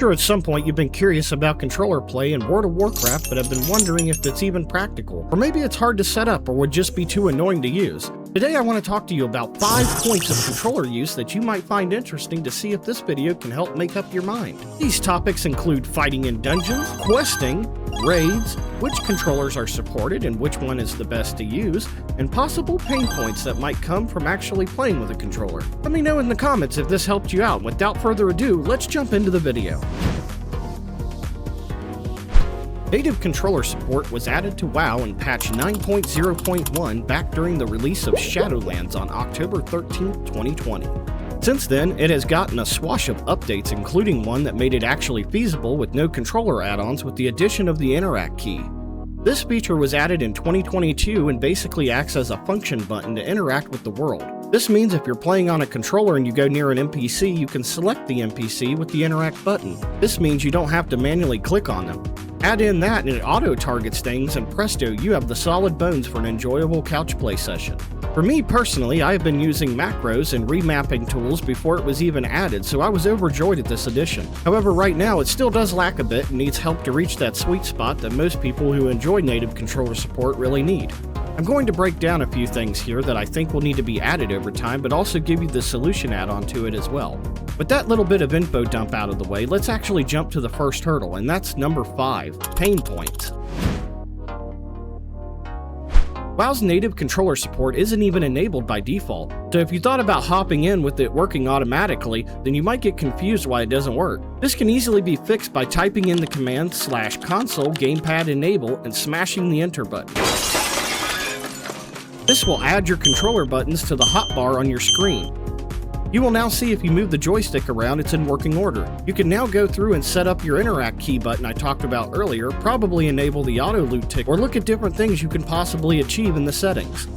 Sure, at some point you've been curious about controller play in World of Warcraft but have been wondering if it's even practical, or maybe it's hard to set up or would just be too annoying to use. Today I want to talk to you about 5 points of controller use that you might find interesting to see if this video can help make up your mind. These topics include fighting in dungeons, questing, raids, which controllers are supported and which one is the best to use, and possible pain points that might come from actually playing with a controller. Let me know in the comments if this helped you out. Without further ado, let's jump into the video. Native controller support was added to WoW in patch 9.0.1 back during the release of Shadowlands on October 13, 2020. Since then, it has gotten a swash of updates, including one that made it actually feasible with no controller add-ons with the addition of the interact key. This feature was added in 2022 and basically acts as a function button to interact with the world. This means if you're playing on a controller and you go near an NPC, you can select the NPC with the interact button. This means you don't have to manually click on them. Add in that and it auto-targets things, and presto, you have the solid bones for an enjoyable couch play session. For me personally, I have been using macros and remapping tools before it was even added, so I was overjoyed at this addition. However, right now it still does lack a bit and needs help to reach that sweet spot that most people who enjoy native controller support really need. I'm going to break down a few things here that I think will need to be added over time, but also give you the solution add-on to it as well. With that little bit of info dump out of the way, let's actually jump to the first hurdle, and that's number 5, pain points. WoW's native controller support isn't even enabled by default, so if you thought about hopping in with it working automatically, then you might get confused why it doesn't work. This can easily be fixed by typing in the command /console gamepad enable and smashing the enter button. This will add your controller buttons to the hotbar on your screen. You will now see if you move the joystick around, it's in working order. You can now go through and set up your interact key button I talked about earlier, probably enable the auto loot tick, or look at different things you can possibly achieve in the settings.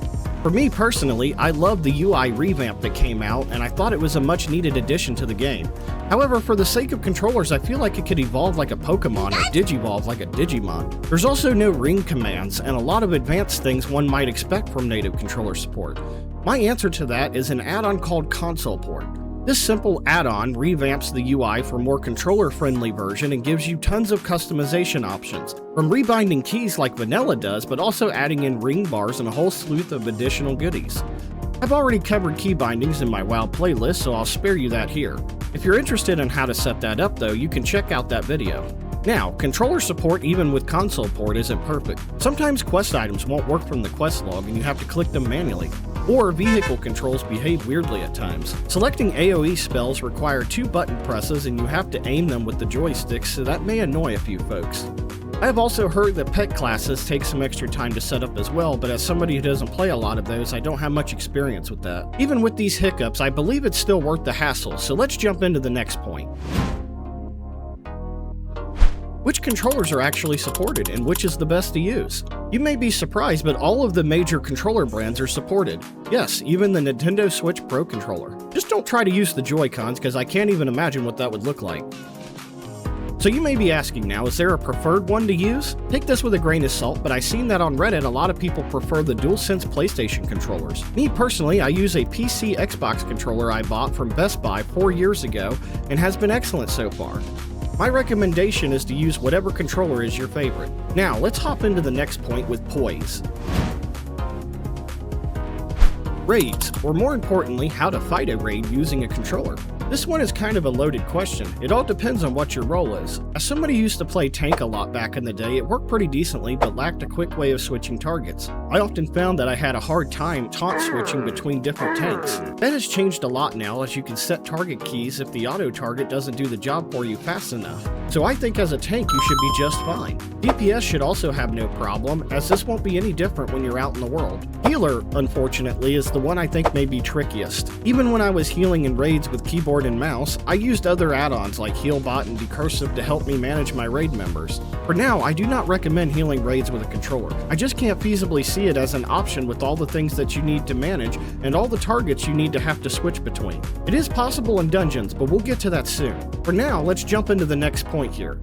For me personally, I love the UI revamp that came out, and I thought it was a much needed addition to the game. However, for the sake of controllers, I feel like it could evolve like a Pokemon or digivolve like a Digimon. There's also no ring commands, and a lot of advanced things one might expect from native controller support. My answer to that is an add-on called Console Port. This simple add-on revamps the UI for a more controller-friendly version and gives you tons of customization options, from rebinding keys like vanilla does, but also adding in ring bars and a whole slew of additional goodies. I've already covered key bindings in my WoW playlist, so I'll spare you that here. If you're interested in how to set that up though, you can check out that video. Now, controller support even with console port isn't perfect. Sometimes quest items won't work from the quest log and you have to click them manually. Or vehicle controls behave weirdly at times. Selecting AoE spells require 2 button presses and you have to aim them with the joysticks, so that may annoy a few folks. I have also heard that pet classes take some extra time to set up as well, but as somebody who doesn't play a lot of those, I don't have much experience with that. Even with these hiccups, I believe it's still worth the hassle, so let's jump into the next point. Which controllers are actually supported and which is the best to use? You may be surprised, but all of the major controller brands are supported. Yes, even the Nintendo Switch Pro controller. Just don't try to use the Joy-Cons because I can't even imagine what that would look like. So you may be asking now, is there a preferred one to use? Take this with a grain of salt, but I've seen that on Reddit a lot of people prefer the DualSense PlayStation controllers. Me personally, I use a PC Xbox controller I bought from Best Buy 4 years ago and has been excellent so far. My recommendation is to use whatever controller is your favorite. Now, let's hop into the next point with poise. Raids, or more importantly, how to fight a raid using a controller. This one is kind of a loaded question. It all depends on what your role is. As somebody who used to play tank a lot back in the day, it worked pretty decently but lacked a quick way of switching targets. I often found that I had a hard time taunt switching between different tanks. That has changed a lot now, as you can set target keys if the auto target doesn't do the job for you fast enough. So I think as a tank you should be just fine. DPS should also have no problem, as this won't be any different when you're out in the world. Healer, unfortunately, is the one I think may be trickiest. Even when I was healing in raids with keyboard and mouse, I used other add-ons like Healbot and Decursive to help me manage my raid members. For now, I do not recommend healing raids with a controller. I just can't feasibly see it as an option with all the things that you need to manage and all the targets you need to have to switch between. It is possible in dungeons, but we'll get to that soon. For now, let's jump into the next point here.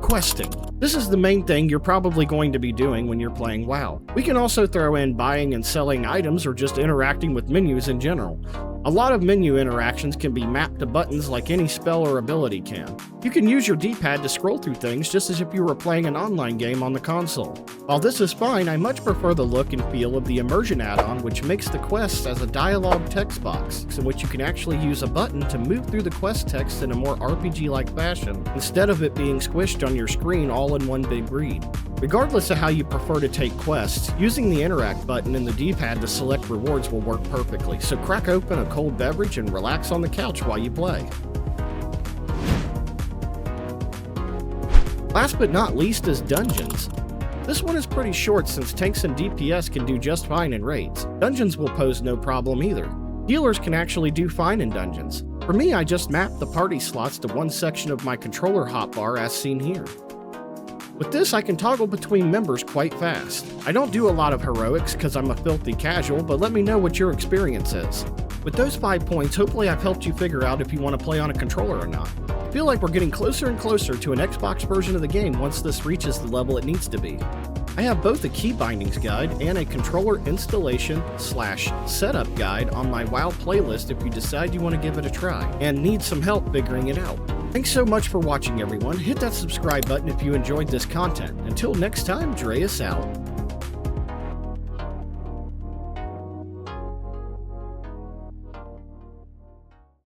Questing. This is the main thing you're probably going to be doing when you're playing WoW. We can also throw in buying and selling items or just interacting with menus in general. A lot of menu interactions can be mapped to buttons like any spell or ability can. You can use your D-pad to scroll through things just as if you were playing an online game on the console. While this is fine, I much prefer the look and feel of the Immersion add-on, which makes the quests as a dialogue text box, in which you can actually use a button to move through the quest text in a more RPG-like fashion, instead of it being squished on your screen all in one big read. Regardless of how you prefer to take quests, using the interact button in the D-pad to select rewards will work perfectly, so crack open a cold beverage and relax on the couch while you play. Last but not least is Dungeons. This one is pretty short since tanks and DPS can do just fine in raids. Dungeons will pose no problem either. Healers can actually do fine in Dungeons. For me, I just mapped the party slots to one section of my controller hotbar as seen here. With this, I can toggle between members quite fast. I don't do a lot of heroics because I'm a filthy casual, but let me know what your experience is. With those 5 points, hopefully I've helped you figure out if you want to play on a controller or not. I feel like we're getting closer and closer to an Xbox version of the game once this reaches the level it needs to be. I have both a key bindings guide and a controller installation/setup guide on my WoW playlist if you decide you want to give it a try and need some help figuring it out. Thanks so much for watching, everyone. Hit that subscribe button if you enjoyed this content. Until next time, Dreas out.